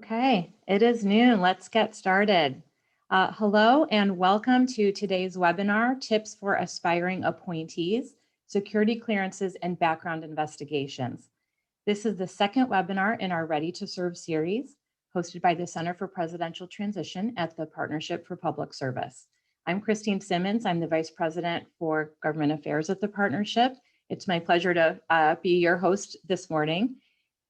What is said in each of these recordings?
Okay, it is noon. Let's get started. Hello and welcome to today's webinar, Tips for Aspiring Appointees, Security Clearances and Background Investigations. This is the second webinar in our Ready to Serve series, hosted by the Center for Presidential Transition at the Partnership for Public Service. I'm Christine Simmons. I'm the Vice President for Government Affairs at the Partnership. It's my pleasure to be your host this morning.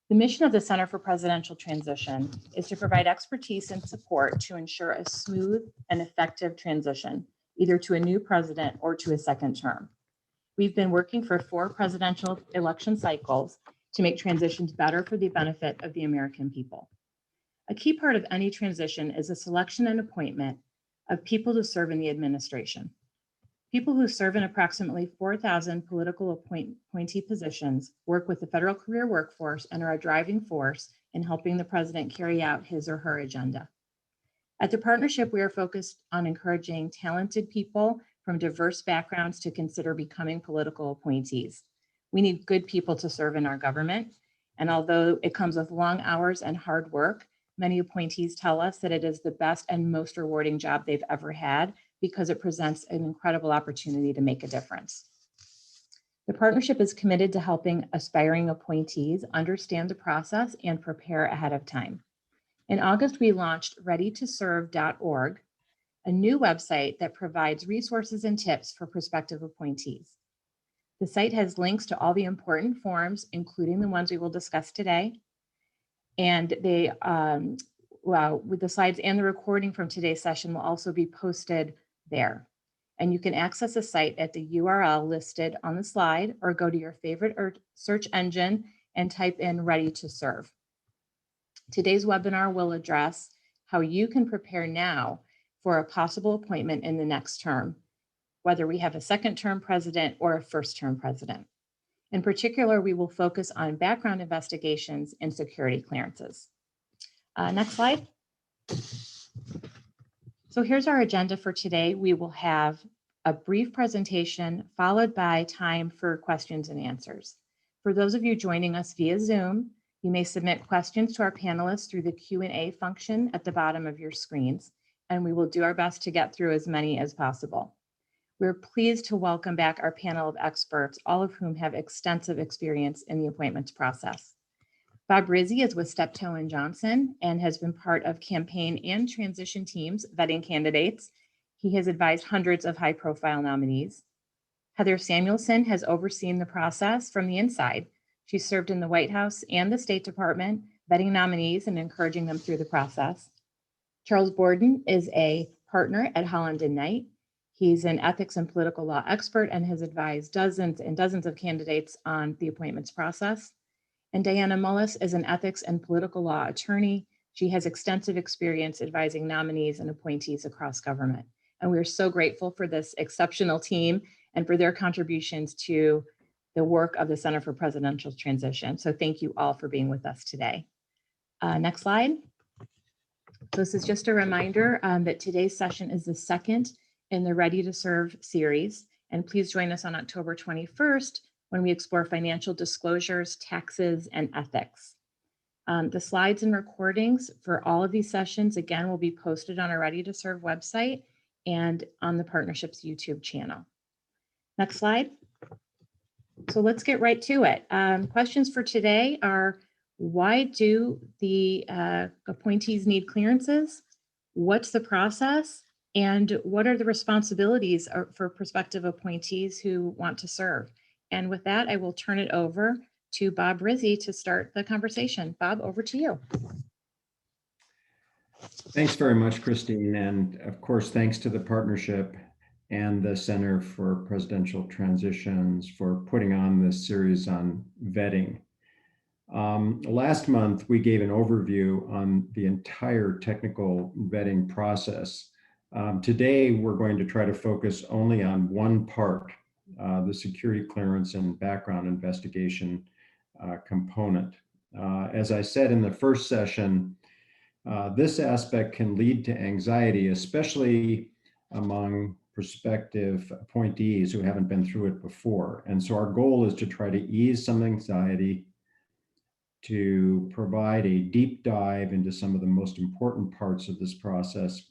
The mission of the Center for Presidential Transition is to provide expertise and support to ensure a smooth and effective transition, either to a new president or to a second term. We've been working for 4 presidential election cycles to make transitions better for the benefit of the American people. A key part of any transition is the selection and appointment of people to serve in the administration. People who serve in approximately 4,000 political appointee positions work with the federal career workforce and are a driving force in helping the president carry out his or her agenda. At the Partnership, we are focused on encouraging talented people from diverse backgrounds to consider becoming political appointees. We need good people to serve in our government, and although it comes with long hours and hard work, many appointees tell us that it is the best and most rewarding job they've ever had, because it presents an incredible opportunity to make a difference. The Partnership is committed to helping aspiring appointees understand the process and prepare ahead of time. In August, we launched readytoserve.org, a new website that provides resources and tips for prospective appointees. The site has links to all the important forms, including the ones we will discuss today, and they, with the slides and the recording from today's session will also be posted there. And you can access the site at the URL listed on the slide, or go to your favorite search engine and type in Ready to Serve. Today's webinar will address how you can prepare now for a possible appointment in the next term, whether we have a second-term president or a first-term president. In particular, we will focus on background investigations and security clearances. Next slide. So here's our agenda for today. We will have a brief presentation followed by time for questions and answers. For those of you joining us via Zoom, you may submit questions to our panelists through the Q&A function at the bottom of your screens, and we will do our best to get through as many as possible. We're pleased to welcome back our panel of experts, all of whom have extensive experience in the appointments process. Bob Rizzi is with Steptoe & Johnson and has been part of campaign and transition teams vetting candidates. He has advised hundreds of high-profile nominees. Heather Samuelson has overseen the process from the inside. She served in the White House and the State Department, vetting nominees and encouraging them through the process. Charles Borden is a partner at Holland & Knight. He's an ethics and political law expert and has advised dozens and dozens of candidates on the appointments process. And Diana Mullis is an ethics and political law attorney. She has extensive experience advising nominees and appointees across government. And we're so grateful for this exceptional team and for their contributions to the work of the Center for Presidential Transition. So thank you all for being with us today. Next slide. So this is just a reminder that today's session is the second in the Ready to Serve series. And please join us on October 21st when we explore financial disclosures, taxes, and ethics. The slides and recordings for all of these sessions, again, will be posted on our Ready to Serve website and on the Partnership's YouTube channel. Next slide. So let's get right to it. Questions for today are, why do the appointees need clearances? What's the process? And what are the responsibilities for prospective appointees who want to serve? And with that, I will turn it over to Bob Rizzi to start the conversation. Bob, over to you. Thanks very much, Christine. And of course, thanks to the Partnership and the Center for Presidential Transitions for putting on this series on vetting. Last month, we gave an overview on the entire technical vetting process. Today, we're going to try to focus only on one part, the security clearance and background investigation component. As I said in the first session, this aspect can lead to anxiety, especially among prospective appointees who haven't been through it before. And so our goal is to try to ease some anxiety to provide a deep dive into some of the most important parts of this process,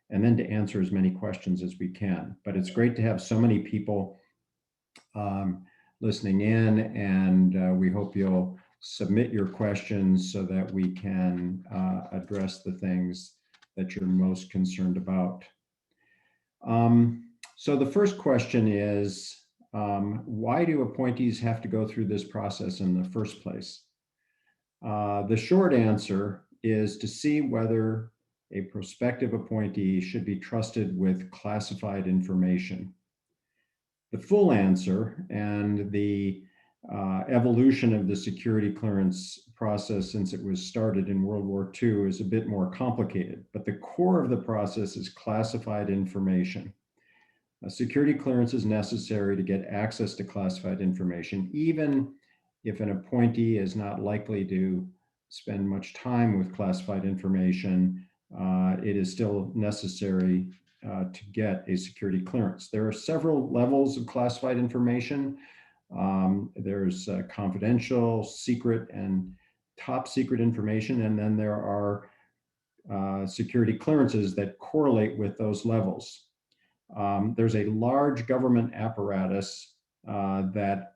and then to answer as many questions as we can. But it's great to have so many people listening in, and we hope you'll submit your questions so that we can address the things that you're most concerned about. So the first question is, why do appointees have to go through this process in the first place? The short answer is to see whether a prospective appointee should be trusted with classified information. The full answer and the evolution of the security clearance process since it was started in World War II is a bit more complicated, but the core of the process is classified information. A security clearance is necessary to get access to classified information, even if an appointee is not likely to spend much time with classified information. It is still necessary to get a security clearance. There are several levels of classified information. There's confidential, secret, and top secret information, and then there are security clearances that correlate with those levels. There's a large government apparatus that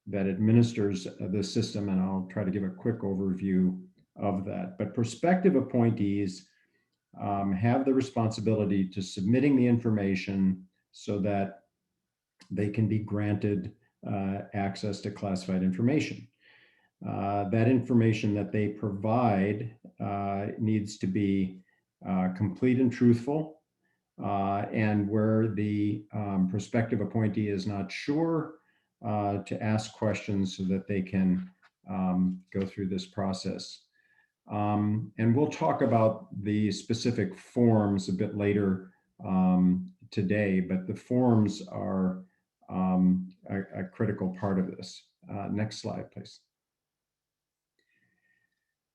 administers the system, and I'll try to give a quick overview of that. But prospective appointees have the responsibility to submitting the information so that they can be granted access to classified information. That information that they provide needs to be complete and truthful, and where the prospective appointee is not sure, to ask questions so that they can go through this process. And we'll talk about the specific forms a bit later today, but the forms are a critical part of this. Next slide, please.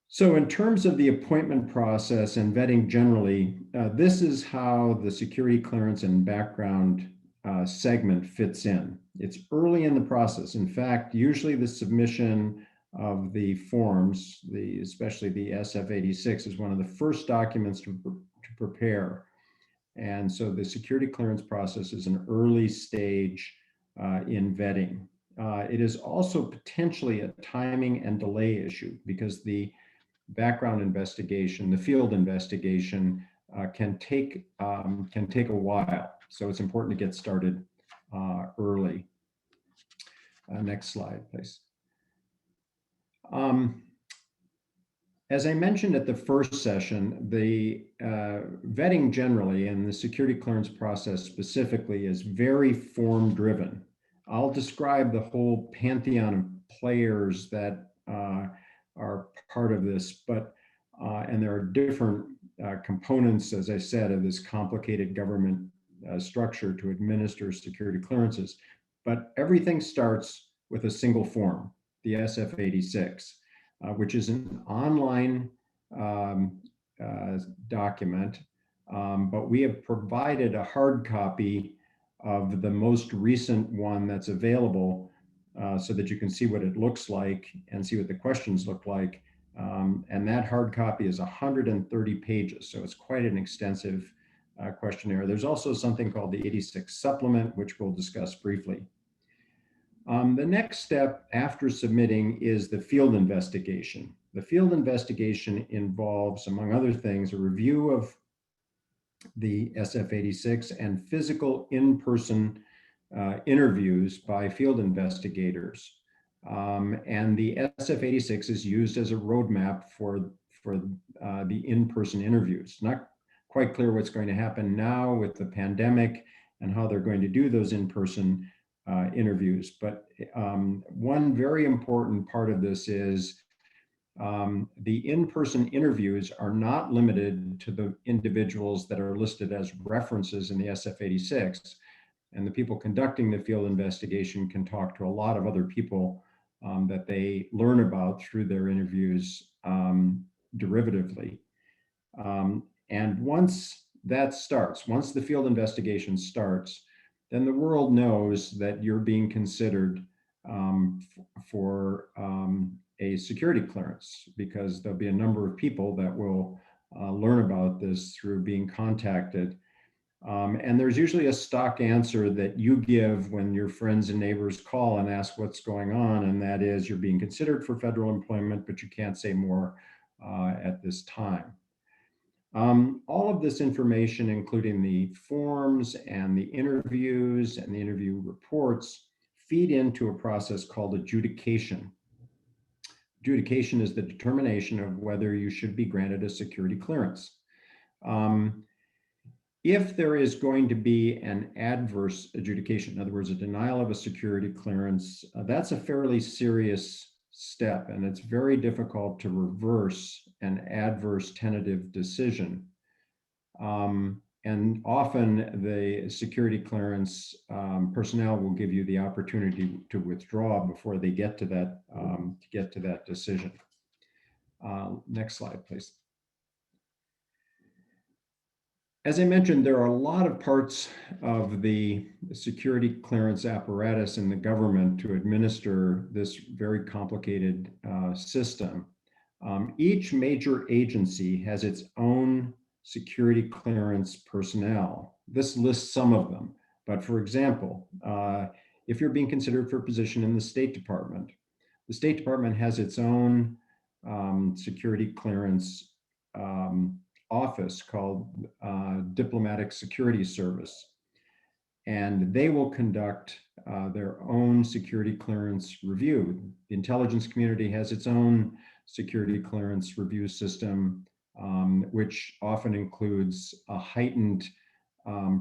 So in terms of the appointment process and vetting generally, this is how the security clearance and background segment fits in. It's early in the process. In fact, usually the submission of the forms, especially the SF86, is one of the first documents to prepare. And so the security clearance process is an early stage in vetting. It is also potentially a timing and delay issue because the background investigation, the field investigation, can take a while. So it's important to get started early. Next slide, please. As I mentioned at the first session, the vetting generally and the security clearance process specifically is very form driven. I'll describe the whole pantheon of players that are part of this, but and there are different components, as I said, of this complicated government structure to administer security clearances. But everything starts with a single form, the SF86, which is an online document, but we have provided a hard copy of the most recent one that's available so that you can see what it looks like and see what the questions look like. And that hard copy is 130 pages, so it's quite an extensive questionnaire. There's also something called the 86 supplement, which we'll discuss briefly. The next step after submitting is the field investigation. The field investigation involves, among other things, a review of the SF86 and physical in-person interviews by field investigators. And the SF86 is used as a roadmap for the in-person interviews. Not quite clear what's going to happen now with the pandemic and how they're going to do those in-person interviews. But one very important part of this is the in-person interviews are not limited to the individuals that are listed as references in the SF86. And the people conducting the field investigation can talk to a lot of other people that they learn about through their interviews derivatively. And once that starts, once the field investigation starts, then the world knows that you're being considered for a security clearance, because there'll be a number of people that will learn about this through being contacted. And there's usually a stock answer that you give when your friends and neighbors call and ask what's going on, and that is you're being considered for federal employment, but you can't say more at this time. All of this information, including the forms and the interviews and the interview reports, feed into a process called adjudication. Adjudication is the determination of whether you should be granted a security clearance. If there is going to be an adverse adjudication, in other words, a denial of a security clearance, that's a fairly serious step, and it's very difficult to reverse an adverse tentative decision. And often the security clearance personnel will give you the opportunity to withdraw before they get to that decision. Next slide, please. As I mentioned, there are a lot of parts of the security clearance apparatus in the government to administer this very complicated system. Each major agency has its own security clearance personnel. This lists some of them, but for example, if you're being considered for a position in the State Department has its own security clearance office called Diplomatic Security Service. And they will conduct their own security clearance review. The intelligence community has its own security clearance review system, which often includes a heightened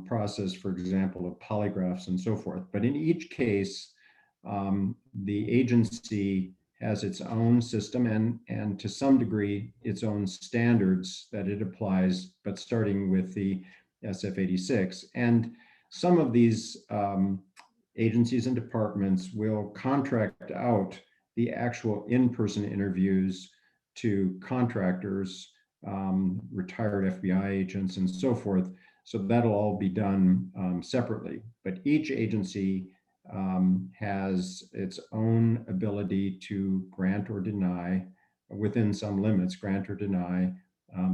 process, for example, of polygraphs and so forth. But in each case, the agency has its own system and to some degree its own standards that it applies, but starting with the SF86. And some of these agencies and departments will contract out the actual in-person interviews to contractors, retired FBI agents, and so forth. So that'll all be done separately. But each agency has its own ability to grant or deny, within some limits, grant or deny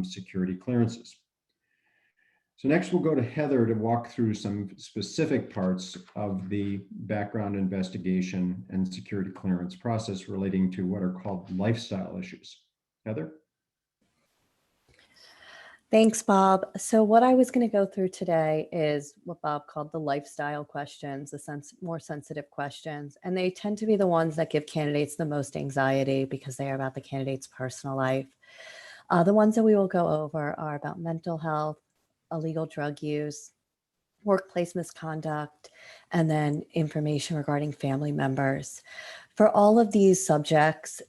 security clearances. So next we'll go to Heather to walk through some specific parts of the background investigation and security clearance process relating to what are called lifestyle issues. Heather? Thanks, Bob. So what I was going to go through today is what Bob called the lifestyle questions, the more sensitive questions. And they tend to be the ones that give candidates the most anxiety because they are about the candidate's personal life. The ones that we will go over are about mental health, illegal drug use, workplace misconduct, and then information regarding family members. For all of these subjects,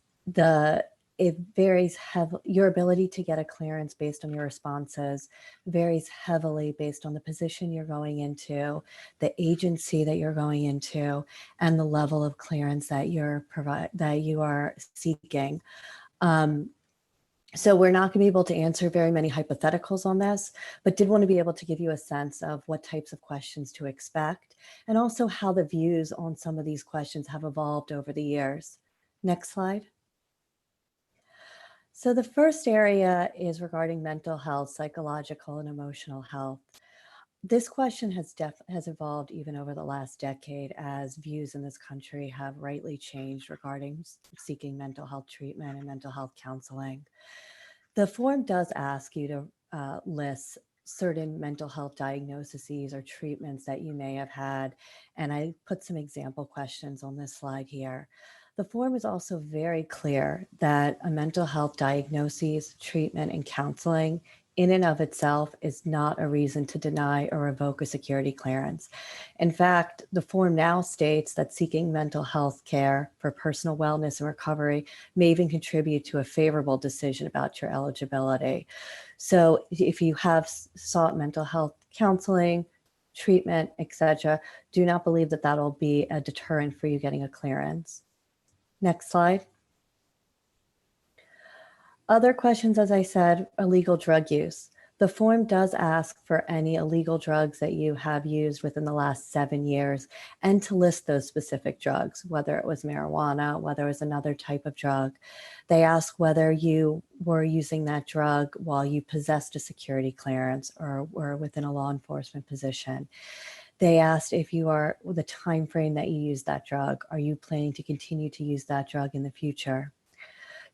it varies heavily. Your ability to get a clearance based on your responses varies heavily based on the position you're going into, the agency that you're going into, and the level of clearance that you are seeking. So we're not going to be able to answer very many hypotheticals on this, but did want to be able to give you a sense of what types of questions to expect, and also how the views on some of these questions have evolved over the years. Next slide. So the first area is regarding mental health, psychological and emotional health. This question has evolved even over the last decade as views in this country have rightly changed regarding seeking mental health treatment and mental health counseling. The form does ask you to list certain mental health diagnoses or treatments that you may have had, and I put some example questions on this slide here. The form is also very clear that a mental health diagnosis, treatment, and counseling in and of itself is not a reason to deny or revoke a security clearance. In fact, the form now states that seeking mental health care for personal wellness and recovery may even contribute to a favorable decision about your eligibility. So if you have sought mental health counseling, treatment, etc., do not believe that that'll be a deterrent for you getting a clearance. Next slide. Other questions, as I said, illegal drug use. The form does ask for any illegal drugs that you have used within the last 7 years and to list those specific drugs, whether it was marijuana, whether it was another type of drug. They ask whether you were using that drug while you possessed a security clearance or were within a law enforcement position. They asked if you are the time frame that you use that drug. Are you planning to continue to use that drug in the future?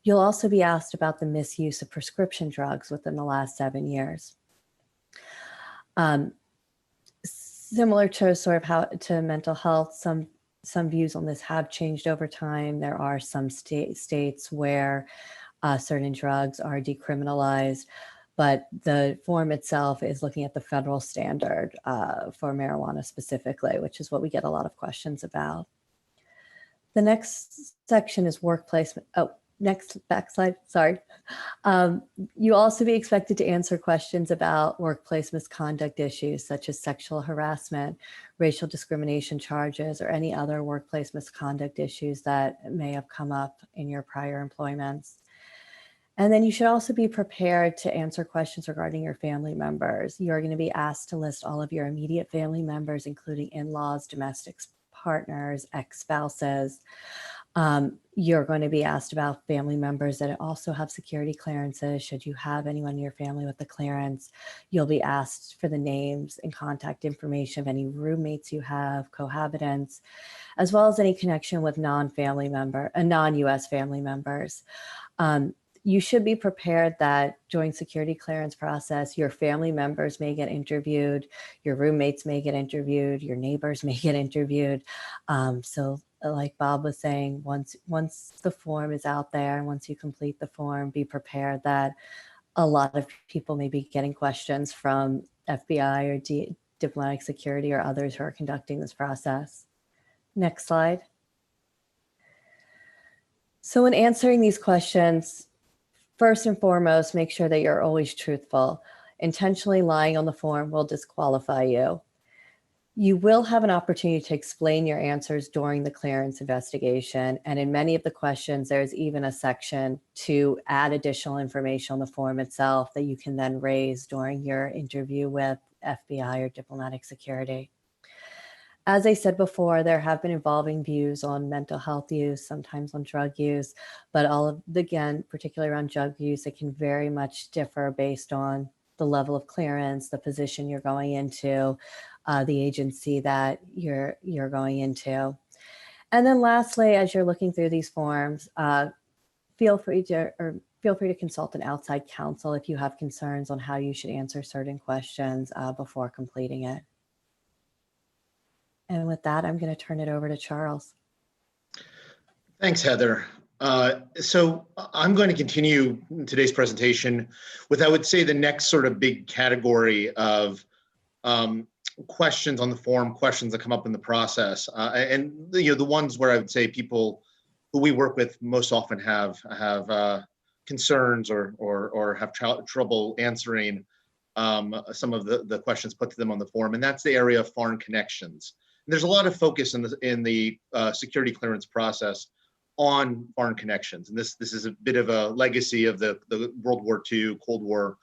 You'll also be asked about the misuse of prescription drugs within the last 7 years. Similar to sort of how to mental health, some views on this have changed over time. There are some states where certain drugs are decriminalized, but the form itself is looking at the federal standard for marijuana specifically, which is what we get a lot of questions about. The next section is workplace. Back slide, sorry. You also be expected to answer questions about workplace misconduct issues such as sexual harassment, racial discrimination charges, or any other workplace misconduct issues that may have come up in your prior employments. And then you should also be prepared to answer questions regarding your family members. You're going to be asked to list all of your immediate family members, including in-laws, domestic partners, ex-spouses. You're going to be asked about family members that also have security clearances. Should you have anyone in your family with the clearance, you'll be asked for the names and contact information of any roommates you have, cohabitants, as well as any connection with non-US family members. You should be prepared that during security clearance process, your family members may get interviewed, your roommates may get interviewed, your neighbors may get interviewed. So like Bob was saying, once the form is out there, and once you complete the form, be prepared that a lot of people may be getting questions from FBI or diplomatic security or others who are conducting this process. Next slide. So in answering these questions, first and foremost, make sure that you're always truthful. Intentionally lying on the form will disqualify you. You will have an opportunity to explain your answers during the clearance investigation. And in many of the questions, there's even a section to add additional information on the form itself that you can then raise during your interview with FBI or diplomatic security. As I said before, there have been evolving views on mental health use, sometimes on drug use, but again, particularly around drug use, it can very much differ based on the level of clearance, the position you're going into, the agency that you're going into. And then lastly, as you're looking through these forms, feel free to consult an outside counsel if you have concerns on how you should answer certain questions before completing it. And with that, I'm going to turn it over to Charles. Thanks, Heather. So I'm going to continue today's presentation with, I would say, the next sort of big category of questions on the form, questions that come up in the process, and the ones where I would say people who we work with most often have concerns or have trouble answering some of the questions put to them on the form, and that's the area of foreign connections. And there's a lot of focus in the security clearance process on foreign connections, and this is a bit of a legacy of the World War II, Cold War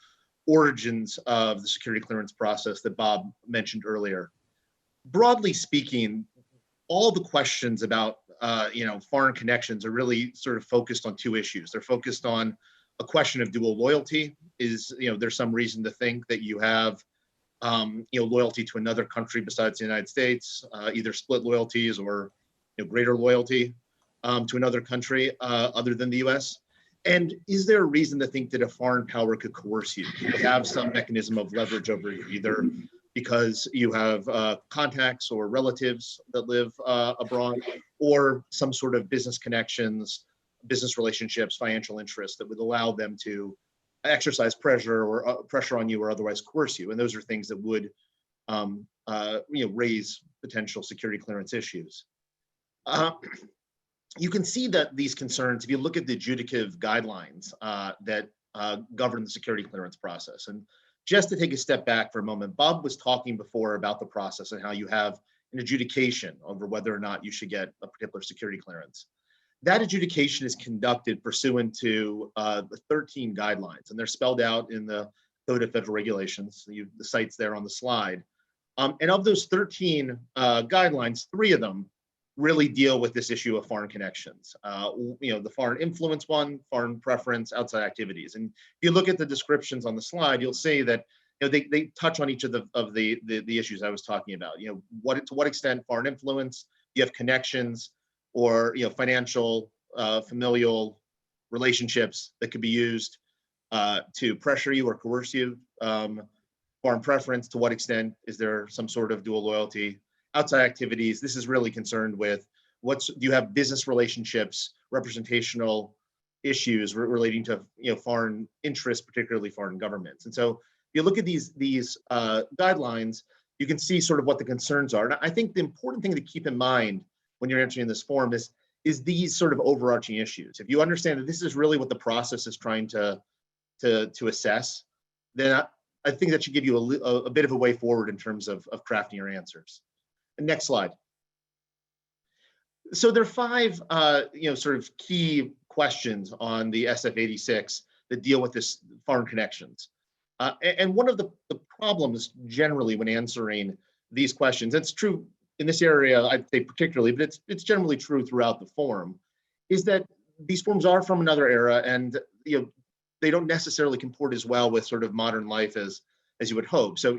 origins of the security clearance process that Bob mentioned earlier. Broadly speaking, all the questions about foreign connections are really sort of focused on two issues. They're focused on a question of dual loyalty. Is there's some reason to think that you have loyalty to another country besides the United States, either split loyalties or greater loyalty to another country other than the U.S. And is there a reason to think that a foreign power could coerce you? You have some mechanism of leverage over you, either because you have contacts or relatives that live abroad, or some sort of business connections, business relationships, financial interests that would allow them to exercise pressure or pressure on you or otherwise coerce you. And those are things that would raise potential security clearance issues. You can see that these concerns, if you look at the adjudicative guidelines that govern the security clearance process. And just to take a step back for a moment, Bob was talking before about the process and how you have an adjudication over whether or not you should get a particular security clearance. That adjudication is conducted pursuant to the 13 guidelines, and they're spelled out in the Code of Federal Regulations. The site's there on the slide. And of those 13 guidelines, 3 of them really deal with this issue of foreign connections. The foreign influence one, foreign preference, outside activities. And if you look at the descriptions on the slide, you'll see that they touch on each of the issues I was talking about. To what extent foreign influence, you have connections, or financial, familial relationships that could be used to pressure you or coerce you. Foreign preference, to what extent is there some sort of dual loyalty? Outside activities, this is really concerned with do you have business relationships, representational issues relating to foreign interests, particularly foreign governments. And so if you look at these guidelines, you can see sort of what the concerns are. And I think the important thing to keep in mind when you're answering this form is these sort of overarching issues. If you understand that this is really what the process is trying to assess, then I think that should give you a bit of a way forward in terms of crafting your answers. And next slide. So there are 5 sort of key questions on the SF86 that deal with this foreign connections. And one of the problems generally when answering these questions, it's true in this area, I'd say particularly, but it's generally true throughout the form, is that these forms are from another era, and they don't necessarily comport as well with sort of modern life as you would hope. So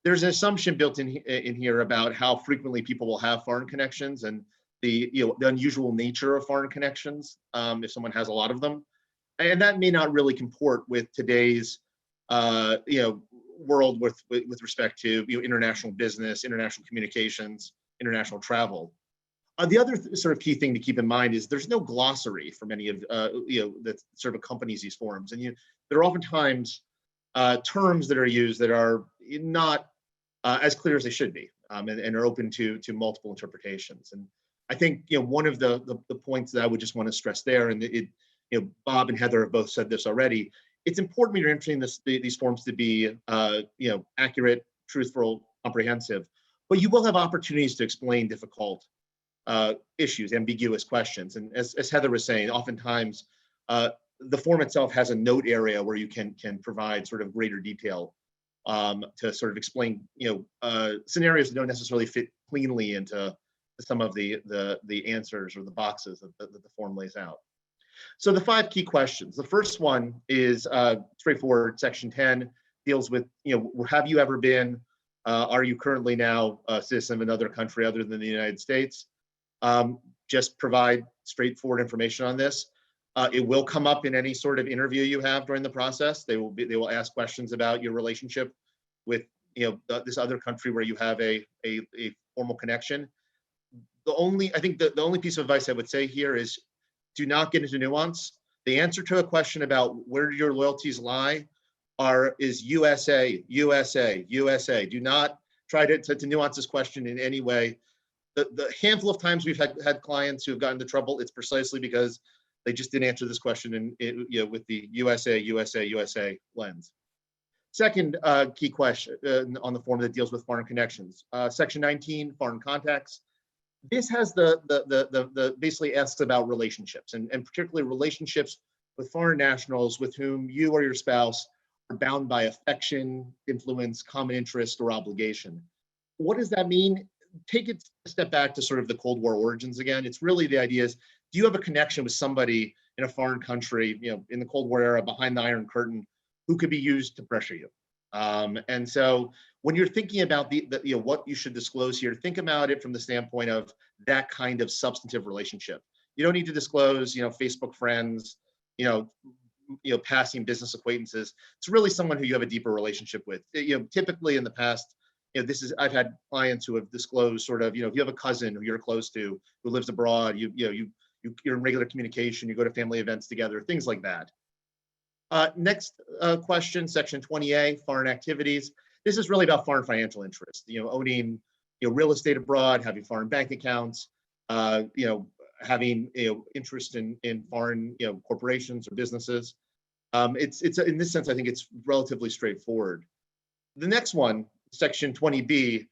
there's an assumption built in here about how frequently people will have foreign connections, and the unusual nature of foreign connections if someone has a lot of them, and that may not really comport with today's world with respect to international business, international communications, international travel. The other sort of key thing to keep in mind is there's no glossary from any of that sort of accompanies these forms, and there are oftentimes terms that are used that are not as clear as they should be, and are open to multiple interpretations. And I think one of the points that I would just want to stress there, and Bob and Heather have both said this already, it's important when you're entering these forms to be accurate, truthful, comprehensive, but you will have opportunities to explain difficult issues, ambiguous questions. And as Heather was saying, oftentimes the form itself has a note area where you can provide sort of greater detail to sort of explain scenarios that don't necessarily fit cleanly into some of the answers or the boxes that the form lays out. So the 5 key questions. The first one is straightforward. Section 10 deals with, have you ever been, are you currently now a citizen of another country other than the United States? Just provide straightforward information on this. It will come up in any sort of interview you have during the process. They will ask questions about your relationship with this other country where you have a formal connection. The only piece of advice I would say here is do not get into nuance. The answer to a question about where your loyalties lie is USA, USA, USA. Do not try to nuance this question in any way. The handful of times we've had clients who have gotten into trouble, it's precisely because they just didn't answer this question with the USA, USA, USA lens. Second key question on the form that deals with foreign connections. Section 19, foreign contacts. This has the basically asks about relationships, and particularly relationships with foreign nationals with whom you or your spouse are bound by affection, influence, common interest, or obligation. What does that mean? Take it a step back to sort of the Cold War origins again. It's really the idea is, do you have a connection with somebody in a foreign country, in the Cold War era, behind the Iron Curtain, who could be used to pressure you? And so when you're thinking about what you should disclose here, think about it from the standpoint of that kind of substantive relationship. You don't need to disclose, Facebook friends, passing business acquaintances. It's really someone who you have a deeper relationship with. Typically in the past, I've had clients who have disclosed sort of, if you have a cousin who you're close to who lives abroad, you're in regular communication, you go to family events together, things like that. Next question, section 20A, foreign activities. This is really about foreign financial interests, owning real estate abroad, having foreign bank accounts, having interest in foreign corporations or businesses. It's in this sense, I think it's relatively straightforward. The next one, section 20B,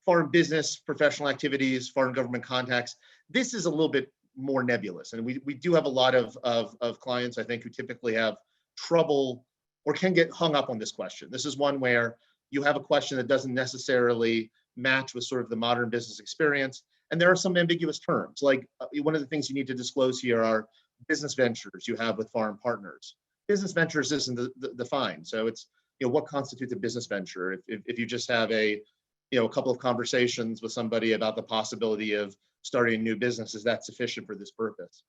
foreign business, professional activities, foreign government contacts. This is a little bit more nebulous, and we do have a lot of clients, I think, who typically have trouble or can get hung up on this question. This is one where you have a question that doesn't necessarily match with sort of the modern business experience. And there are some ambiguous terms, like one of the things you need to disclose here are business ventures you have with foreign partners. Business ventures isn't defined. So it's, what constitutes a business venture? If you just have a couple of conversations with somebody about the possibility of starting a new business, is that sufficient for this purpose?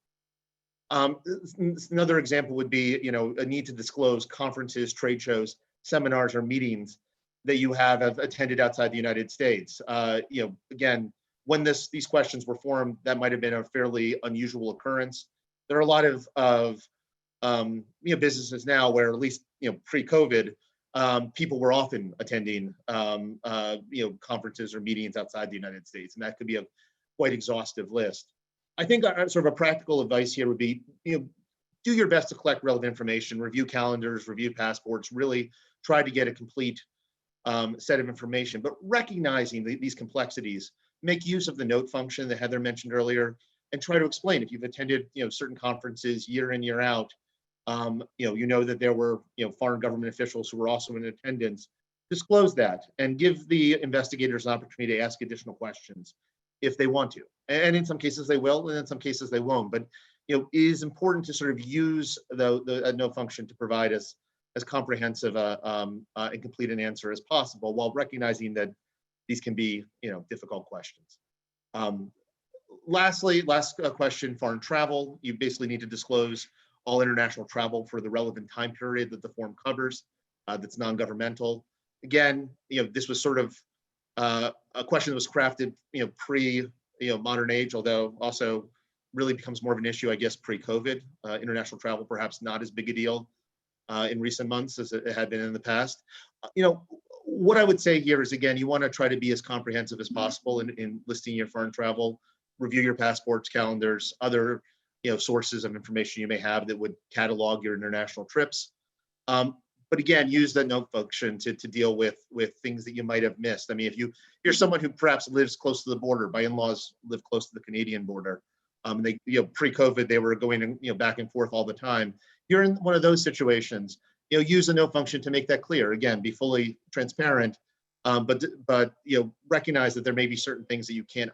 Another example would be, a need to disclose conferences, trade shows, seminars, or meetings that you have attended outside the United States. Again, when these questions were formed, that might have been a fairly unusual occurrence. There are a lot of businesses now where, at least pre-COVID, people were often attending conferences or meetings outside the United States, and that could be a quite exhaustive list. I think sort of a practical advice here would be, do your best to collect relevant information, review calendars, review passports, really try to get a complete set of information, but recognizing these complexities, make use of the note function that Heather mentioned earlier, and try to explain if you've attended certain conferences year in, year out, that there were foreign government officials who were also in attendance. Disclose that and give the investigators an opportunity to ask additional questions if they want to. And in some cases they will, and in some cases they won't. But it is important to sort of use the note function to provide us as comprehensive and complete an answer as possible, while recognizing that these can be difficult questions. Lastly, last question, foreign travel. You basically need to disclose all international travel for the relevant time period that the form covers, that's non-governmental. Again, this was sort of a question that was crafted, pre, modern age, although also really becomes more of an issue, I guess, pre-COVID. International travel perhaps not as big a deal in recent months as it had been in the past. What I would say here is, again, you want to try to be as comprehensive as possible in listing your foreign travel. Review your passports, calendars, other sources of information you may have that would catalog your international trips. But again, use the note function to deal with things that you might have missed. I mean, if you're someone who perhaps lives close to the border, my in-laws live close to the Canadian border. They, pre-COVID, they were going back and forth all the time. You're in one of those situations. Use the note function to make that clear. Again, be fully transparent, but recognize that there may be certain things that you can't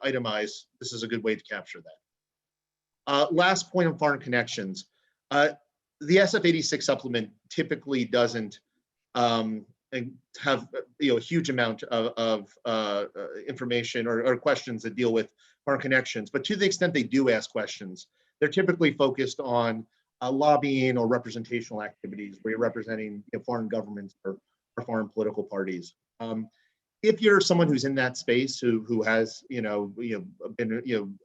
itemize. This is a good way to capture that. Last point on foreign connections. The SF86 supplement typically doesn't have a huge amount of information or questions that deal with foreign connections, but to the extent they do ask questions, they're typically focused on lobbying or representational activities where you're representing foreign governments or foreign political parties. If you're someone who's in that space who has been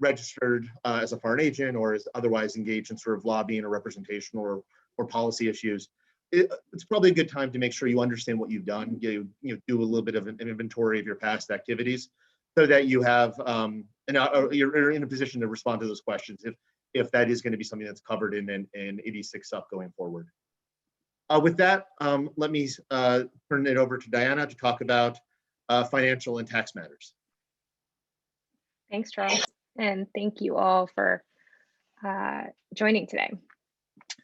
registered as a foreign agent or is otherwise engaged in sort of lobbying or representational or policy issues, it's probably a good time to make sure you understand what you've done. You do a little bit of an inventory of your past activities, so that you have you're in a position to respond to those questions if that is going to be something that's covered in 86 up going forward. With that, let me turn it over to Diana to talk about financial and tax matters. Thanks, Charles, and thank you all for joining today.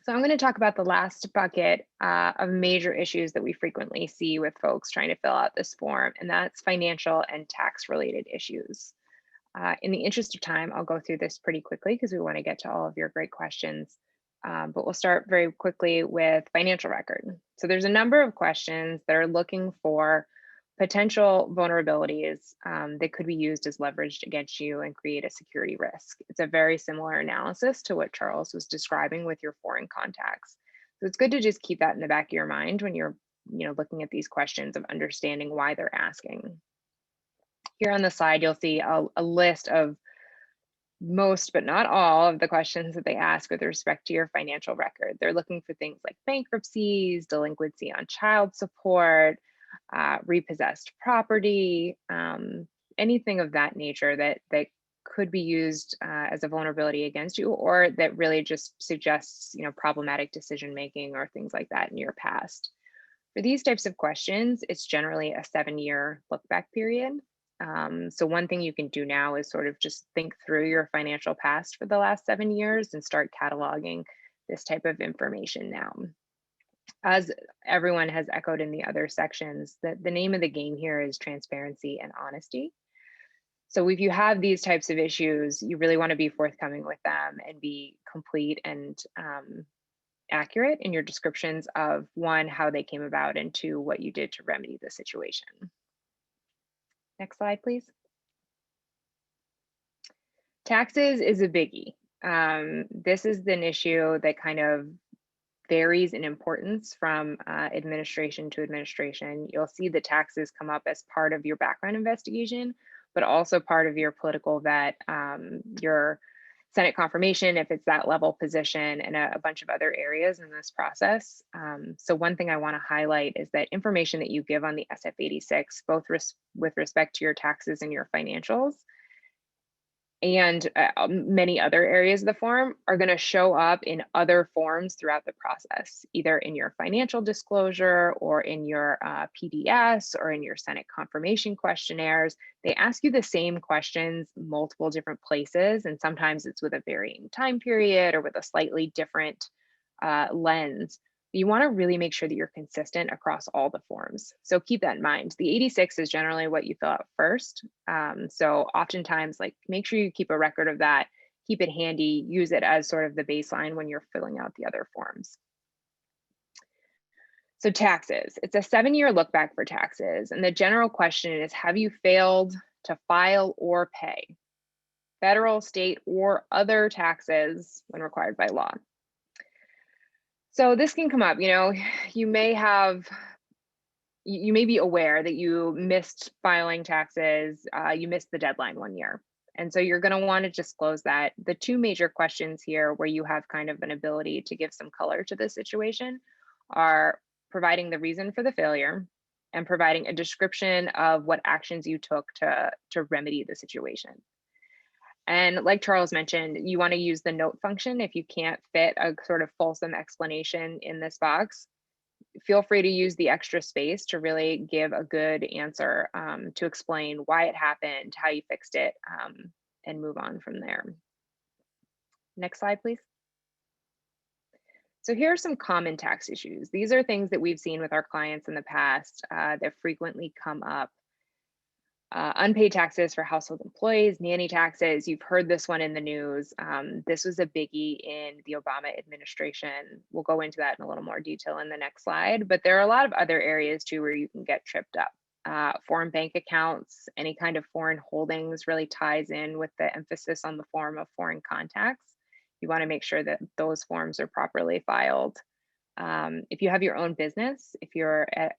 So I'm going to talk about the last bucket of major issues that we frequently see with folks trying to fill out this form, and that's financial and tax related issues. In the interest of time, I'll go through this pretty quickly because we want to get to all of your great questions. But we'll start very quickly with financial record. So there's a number of questions that are looking for potential vulnerabilities that could be used as leveraged against you and create a security risk. It's a very similar analysis to what Charles was describing with your foreign contacts. So it's good to just keep that in the back of your mind when you're looking at these questions of understanding why they're asking. Here on the side, you'll see a list of most, but not all, of the questions that they ask with respect to your financial record. They're looking for things like bankruptcies, delinquency on child support, repossessed property, anything of that nature that could be used as a vulnerability against you, or that really just suggests problematic decision making or things like that in your past. For these types of questions, it's generally a 7-year look back period. So one thing you can do now is sort of just think through your financial past for the last 7 years and start cataloging this type of information now. As everyone has echoed in the other sections, the name of the game here is transparency and honesty. So if you have these types of issues, you really want to be forthcoming with them and be complete and accurate in your descriptions of, one, how they came about, and two, what you did to remedy the situation. Next slide, please. Taxes is a biggie. This is an issue that kind of varies in importance from administration to administration. You'll see the taxes come up as part of your background investigation, but also part of your political vet, your Senate confirmation, if it's that level position, and a bunch of other areas in this process. So one thing I want to highlight is that information that you give on the SF86, both with respect to your taxes and your financials, and many other areas of the form, are going to show up in other forms throughout the process, either in your financial disclosure or in your PDS or in your Senate confirmation questionnaires. They ask you the same questions multiple different places, and sometimes it's with a varying time period or with a slightly different lens. You want to really make sure that you're consistent across all the forms. So keep that in mind. The 86 is generally what you fill out first. So oftentimes, like, make sure you keep a record of that, keep it handy, use it as sort of the baseline when you're filling out the other forms. So taxes, it's a 7-year look back for taxes. And the general question is, have you failed to file or pay federal, state, or other taxes when required by law? So this can come up, you may be aware that you missed filing taxes, you missed the deadline 1 year. And so you're going to want to disclose that. The two major questions here where you have kind of an ability to give some color to the situation are providing the reason for the failure and providing a description of what actions you took to remedy the situation. And like Charles mentioned, you want to use the note function if you can't fit a sort of fulsome explanation in this box. Feel free to use the extra space to really give a good answer to explain why it happened, how you fixed it, and move on from there. Next slide, please. So here are some common tax issues. These are things that we've seen with our clients in the past that frequently come up. Unpaid taxes for household employees, nanny taxes. You've heard this one in the news. This was a biggie in the Obama administration. We'll go into that in a little more detail in the next slide, but there are a lot of other areas too where you can get tripped up. Foreign bank accounts, any kind of foreign holdings really ties in with the emphasis on the form of foreign contacts. You want to make sure that those forms are properly filed. If you have your own business, if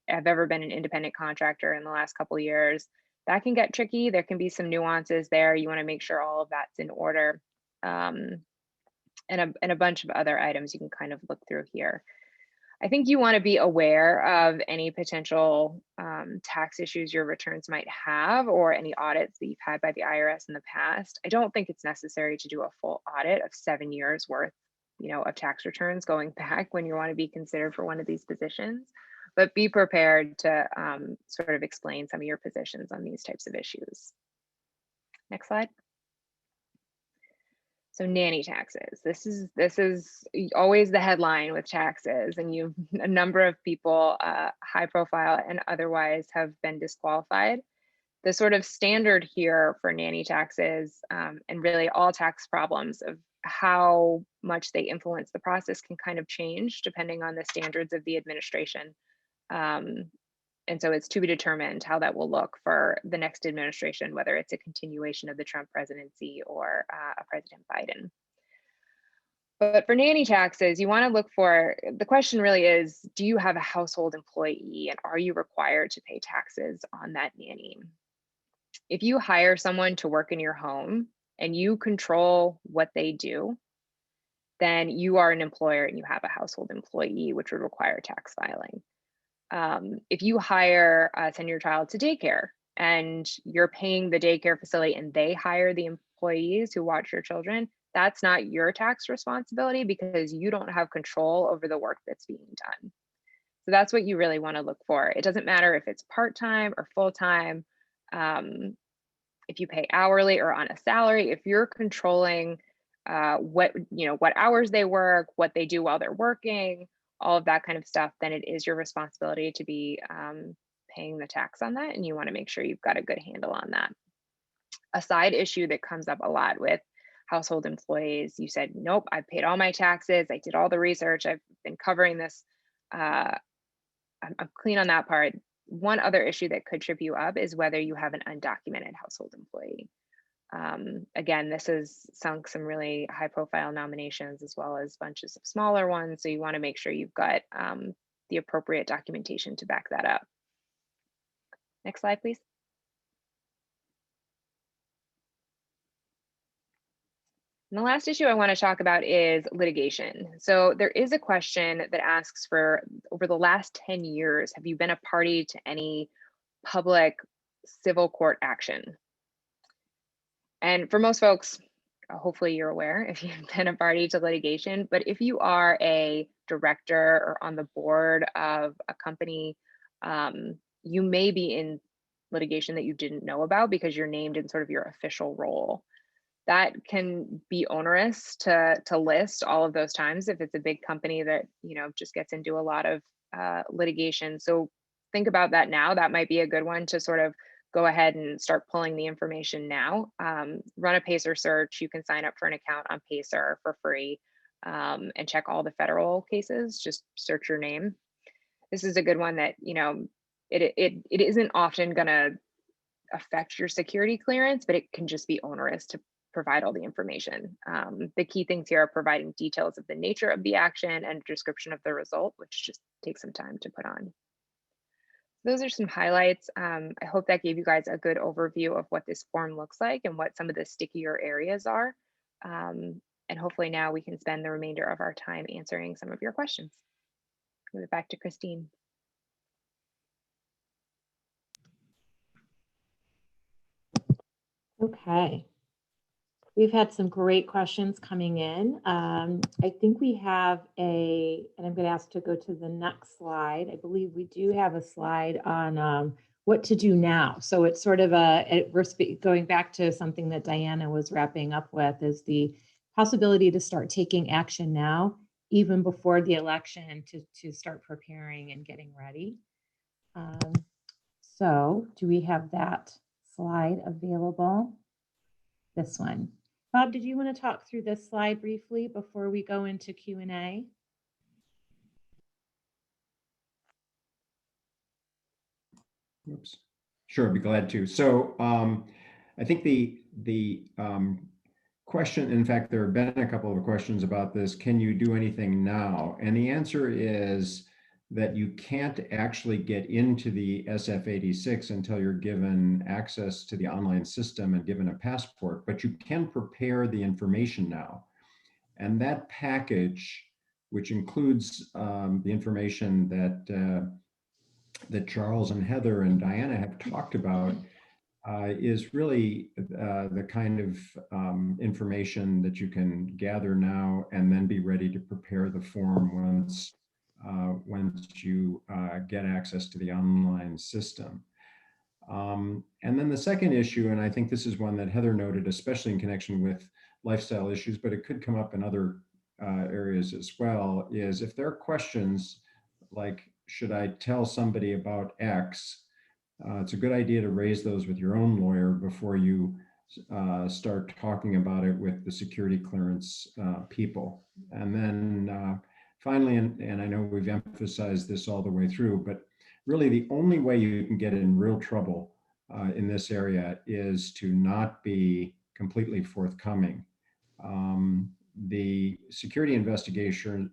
have ever been an independent contractor in the last couple of years, that can get tricky. There can be some nuances there. You want to make sure all of that's in order, and a bunch of other items you can kind of look through here. I think you want to be aware of any potential tax issues your returns might have, or any audits that you've had by the IRS in the past. I don't think it's necessary to do a full audit of 7 years worth, of tax returns going back when you want to be considered for one of these positions. But be prepared to sort of explain some of your positions on these types of issues. Next slide. So nanny taxes. This is always the headline with taxes, and a number of people, high profile and otherwise, have been disqualified. The sort of standard here for nanny taxes, and really all tax problems, of how much they influence the process can kind of change depending on the standards of the administration. And so it's to be determined how that will look for the next administration, whether it's a continuation of the Trump presidency or a President Biden. But for nanny taxes, you want to look for, the question really is, do you have a household employee, and are you required to pay taxes on that nanny? If you hire someone to work in your home and you control what they do, then you are an employer and you have a household employee, which would require tax filing. If you send your child to daycare and you're paying the daycare facility and they hire the employees who watch your children, that's not your tax responsibility because you don't have control over the work that's being done. So that's what you really want to look for. It doesn't matter if it's part-time or full-time, if you pay hourly or on a salary. If you're controlling what hours they work, what they do while they're working, all of that kind of stuff, then it is your responsibility to be paying the tax on that, and you want to make sure you've got a good handle on that. A side issue that comes up a lot with household employees, you said, nope, I've paid all my taxes, I did all the research, I've been covering this, I'm clean on that part. One other issue that could trip you up is whether you have an undocumented household employee. Again, this has sunk some really high profile nominations as well as bunches of smaller ones. So you want to make sure you've got the appropriate documentation to back that up. Next slide, please. And the last issue I want to talk about is litigation. So there is a question that asks for, over the last 10 years, have you been a party to any public civil court action? And for most folks, hopefully you're aware if you've been a party to litigation, but if you are a director or on the board of a company, you may be in litigation that you didn't know about because you're named in sort of your official role. That can be onerous to list all of those times if it's a big company that, you know, just gets into a lot of litigation. So think about that now. That might be a good one to sort of go ahead and start pulling the information now. Run a Pacer search. You can sign up for an account on Pacer for free and check all the federal cases. Just search your name. This is a good one that, you know, it isn't often going to affect your security clearance, but it can just be onerous to provide all the information. The key things here are providing details of the nature of the action and a description of the result, which just takes some time to put on. Those are some highlights. I hope that gave you guys a good overview of what this form looks like and what some of the stickier areas are. And hopefully now we can spend the remainder of our time answering some of your questions. Move it back to Christine. Okay. We've had some great questions coming in. I think we have and I'm going to ask to go to the next slide. I believe we do have a slide on what to do now. So it's sort of we're going back to something that Diana was wrapping up with, is the possibility to start taking action now, even before the election, to start preparing and getting ready. So do we have that slide available? This one. Bob, did you want to talk through this slide briefly before we go into Q&A? Oops. Sure, I'd be glad to. So I think the question, in fact, there have been a couple of questions about this. Can you do anything now? And the answer is that you can't actually get into the SF86 until you're given access to the online system and given a passport, but you can prepare the information now. And that package, which includes the information that Charles and Heather and Diana have talked about, is really the kind of information that you can gather now and then be ready to prepare the form once you get access to the online system. And then the second issue, and I think this is one that Heather noted, especially in connection with lifestyle issues, but it could come up in other areas as well, is if there are questions like, should I tell somebody about X? It's a good idea to raise those with your own lawyer before you start talking about it with the security clearance people. And then finally, and I know we've emphasized this all the way through, but really the only way you can get in real trouble in this area is to not be completely forthcoming. The security investigators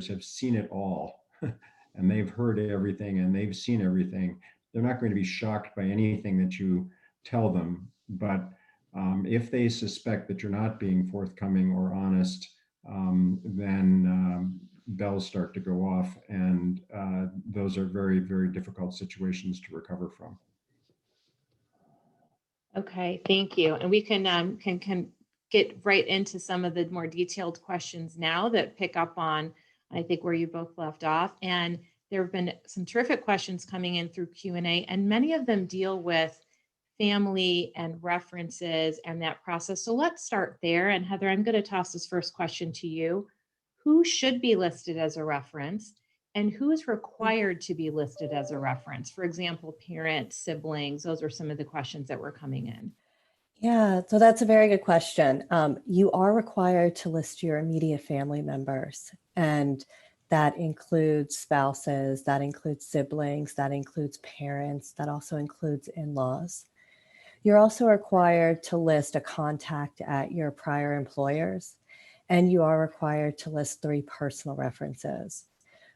have seen it all, and they've heard everything and they've seen everything. They're not going to be shocked by anything that you tell them, but if they suspect that you're not being forthcoming or honest, then bells start to go off, and those are very, very difficult situations to recover from. Okay, thank you. And we can get right into some of the more detailed questions now that pick up on, I think, where you both left off. And there have been some terrific questions coming in through Q&A, and many of them deal with family and references and that process. So let's start there. And Heather, I'm going to toss this first question to you. who should be listed as a reference, and who is required to be listed as a reference. For example, parents, siblings, those are some of the questions that were coming in. Yeah, so that's a very good question. You are required to list your immediate family members, and that includes spouses, that includes siblings, that includes parents, that also includes in-laws. You're also required to list a contact at your prior employers, and you are required to list 3 personal references.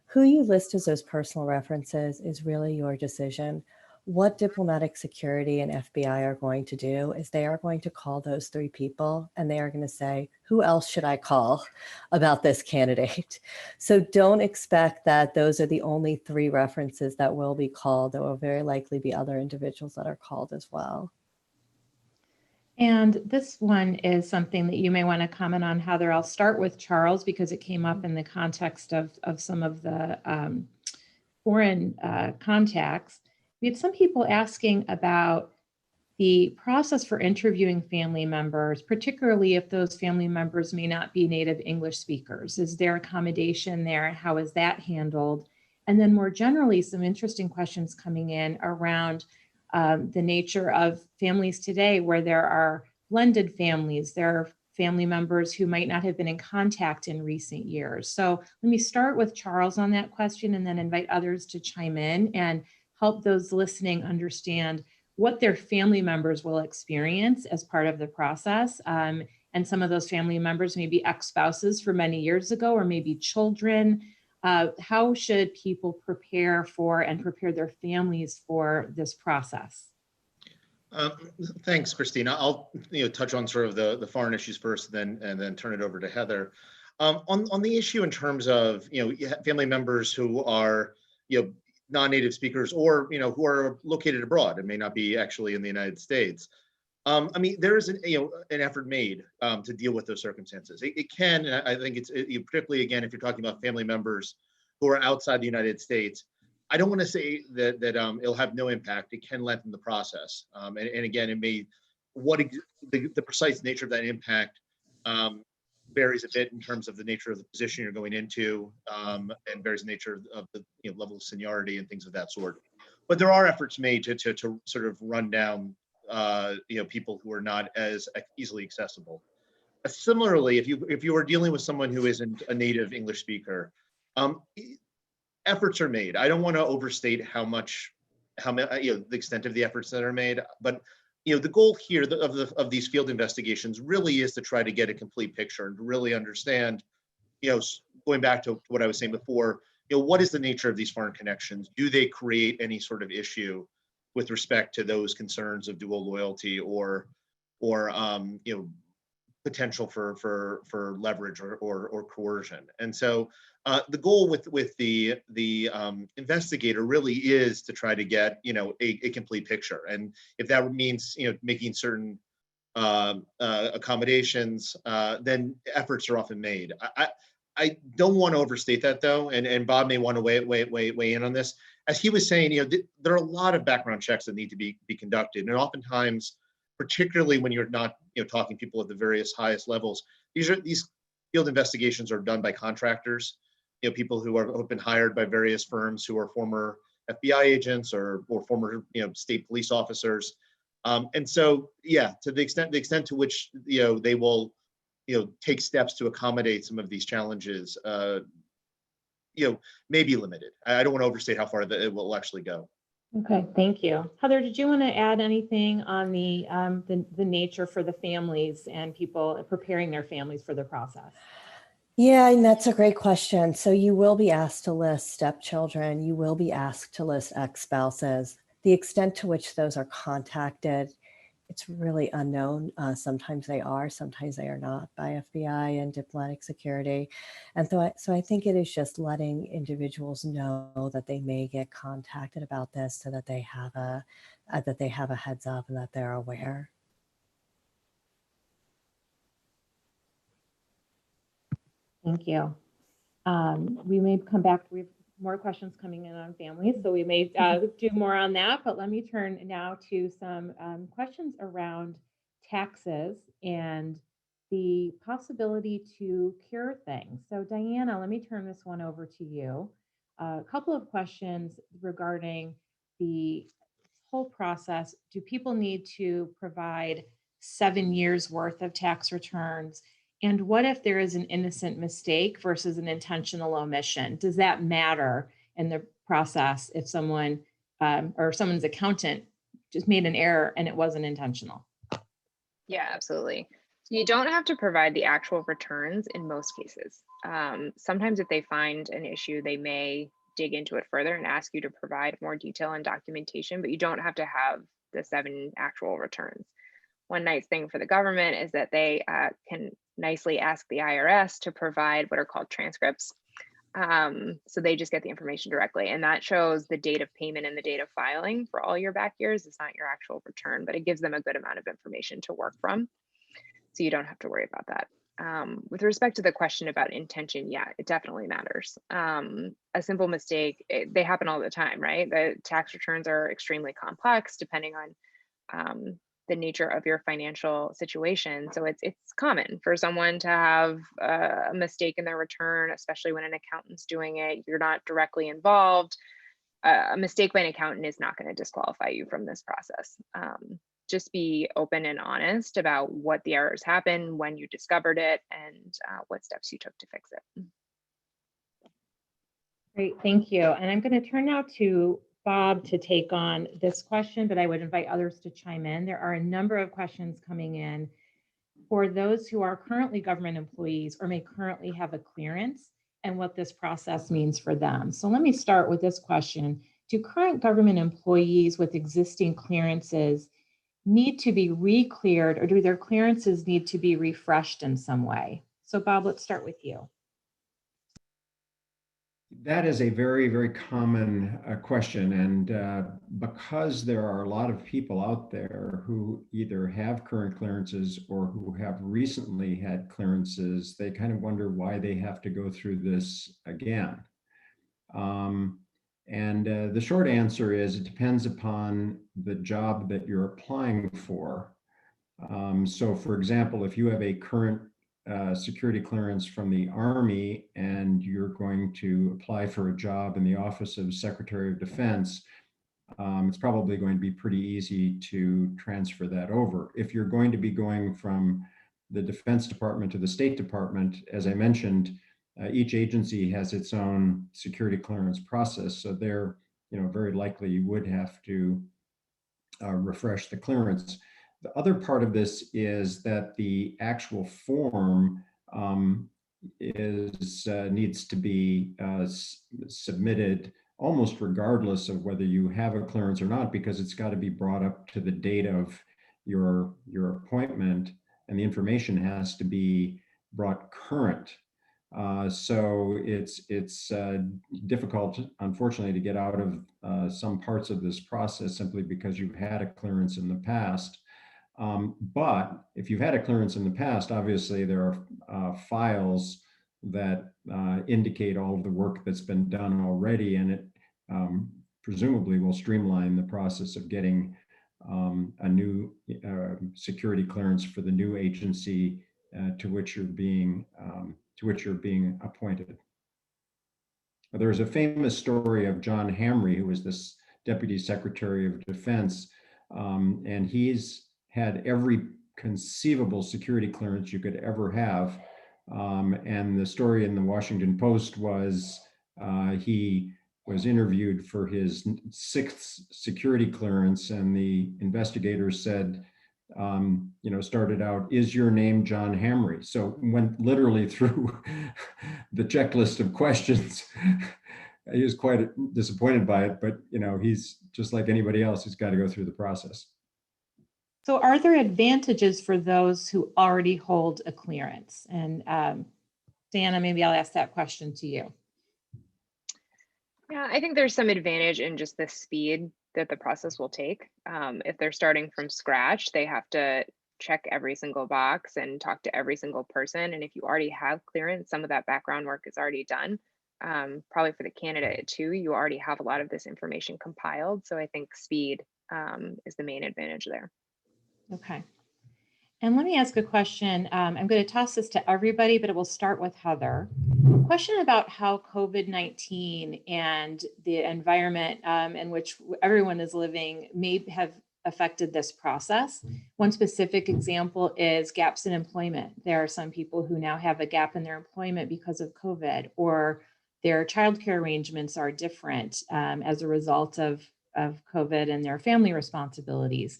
Who you list as those personal references is really your decision. What diplomatic security and FBI are going to do is they are going to call those 3 people and they are going to say, who else should I call about this candidate? So don't expect that those are the only 3 references that will be called. There will very likely be other individuals that are called as well. And this one is something that you may want to comment on, Heather. I'll start with Charles because it came up in the context of some of the foreign contacts. We had some people asking about the process for interviewing family members, particularly if those family members may not be native English speakers. Is there accommodation there? How is that handled? And then more generally, some interesting questions coming in around the nature of families today where there are blended families, there are family members who might not have been in contact in recent years. So let me start with Charles on that question and then invite others to chime in and help those listening understand what their family members will experience as part of the process. And some of those family members may be ex-spouses from many years ago, or maybe children. How should people prepare for and prepare their families for this process? Thanks, Christina. I'll touch on sort of the foreign issues first, and then turn it over to Heather. On the issue in terms of family members who are non-native speakers or who are located abroad and may not be actually in the United States. I mean, there is an effort made to deal with those circumstances. It can, and I think it's particularly, again, if you're talking about family members who are outside the United States, I don't want to say that it'll have no impact. It can lengthen the process, and again, it may the precise nature of that impact varies a bit in terms of the nature of the position you're going into, and varies the nature of the level of seniority and things of that sort. But there are efforts made to sort of run down people who are not as easily accessible. Similarly, if you are dealing with someone who isn't a native English speaker, efforts are made. I don't want to overstate how the extent of the efforts that are made, but the goal here of these field investigations really is to try to get a complete picture and to really understand, going back to what I was saying before, what is the nature of these foreign connections? Do they create any sort of issue with respect to those concerns of dual loyalty or potential for leverage or coercion? And so the goal with the investigator really is to try to get a complete picture, and if that means making certain accommodations, then efforts are often made. I don't want to overstate that though, and Bob may want to weigh in on this. As he was saying, there are a lot of background checks that need to be conducted, and oftentimes, particularly when you're not talking to people at the various highest levels, these field investigations are done by contractors, people who have been hired by various firms who are former FBI agents or former state police officers, and so to the extent to which they will take steps to accommodate some of these challenges, may be limited. I don't want to overstate how far it will actually go. Okay, thank you. Heather, did you want to add anything on the nature for the families and people preparing their families for the process? Yeah, and that's a great question. So you will be asked to list stepchildren. You will be asked to list ex-spouses. The extent to which those are contacted, it's really unknown. Sometimes they are, sometimes they are not by FBI and diplomatic security. And so I think it is just letting individuals know that they may get contacted about this so that they have a heads up and that they're aware. Thank you. We may come back. We have more questions coming in on families, so we may do more on that. But let me turn now to some questions around taxes and the possibility to cure things. So Diana, let me turn this one over to you. A couple of questions regarding the whole process. Do people need to provide 7 years worth of tax returns? And what if there is an innocent mistake versus an intentional omission? Does that matter in the process if someone or someone's accountant just made an error and it wasn't intentional? Yeah, absolutely. You don't have to provide the actual returns in most cases. Sometimes if they find an issue, they may dig into it further and ask you to provide more detail and documentation, but you don't have to have the 7 actual returns. One nice thing for the government is that they can nicely ask the IRS to provide what are called transcripts. So they just get the information directly, and that shows the date of payment and the date of filing for all your back years. It's not your actual return, but it gives them a good amount of information to work from. So you don't have to worry about that. With respect to the question about intention, yeah, it definitely matters. A simple mistake, they happen all the time, right? The tax returns are extremely complex depending on the nature of your financial situation. So it's common for someone to have a mistake in their return, especially when an accountant's doing it. You're not directly involved. A mistake by an accountant is not going to disqualify you from this process. Just be open and honest about what the errors happened, when you discovered it, and what steps you took to fix it. Great, thank you. And I'm going to turn now to Bob to take on this question, but I would invite others to chime in. There are a number of questions coming in for those who are currently government employees or may currently have a clearance and what this process means for them. So let me start with this question. Do current government employees with existing clearances need to be re-cleared, or do their clearances need to be refreshed in some way? So Bob, let's start with you. That is a very, very common question. And because there are a lot of people out there who either have current clearances or who have recently had clearances, they kind of wonder why they have to go through this again. The short answer is it depends upon the job that you're applying for. So for example, if you have a current security clearance from the Army and you're going to apply for a job in the Office of Secretary of Defense, it's probably going to be pretty easy to transfer that over. If you're going to be going from the Defense Department to the State Department, as I mentioned, each agency has its own security clearance process. So there, very likely you would have to refresh the clearance. The other part of this is that the actual form needs to be submitted almost regardless of whether you have a clearance or not, because it's got to be brought up to the date of your appointment, and the information has to be brought current. So it's difficult, unfortunately, to get out of some parts of this process simply because you've had a clearance in the past. But if you've had a clearance in the past, obviously there are files that indicate all of the work that's been done already, and it presumably will streamline the process of getting a new security clearance for the new agency to which you're being appointed. There's a famous story of John Hamre, who was this Deputy Secretary of Defense, and he's had every conceivable security clearance you could ever have. And the story in the Washington Post was he was interviewed for his 6th security clearance, and the investigators said, started out, "Is your name John Hamre?" So went literally through the checklist of questions. He was quite disappointed by it, but he's just like anybody else. He's got to go through the process. So are there advantages for those who already hold a clearance? And Diana, maybe I'll ask that question to you. Yeah, I think there's some advantage in just the speed that the process will take. If they're starting from scratch, they have to check every single box and talk to every single person. And if you already have clearance, some of that background work is already done. Probably for the candidate too, you already have a lot of this information compiled. So I think speed is the main advantage there. Okay. And let me ask a question. I'm going to toss this to everybody, but it will start with Heather. Question about how COVID-19 and the environment in which everyone is living may have affected this process. One specific example is gaps in employment. There are some people who now have a gap in their employment because of COVID, or their childcare arrangements are different as a result of COVID and their family responsibilities.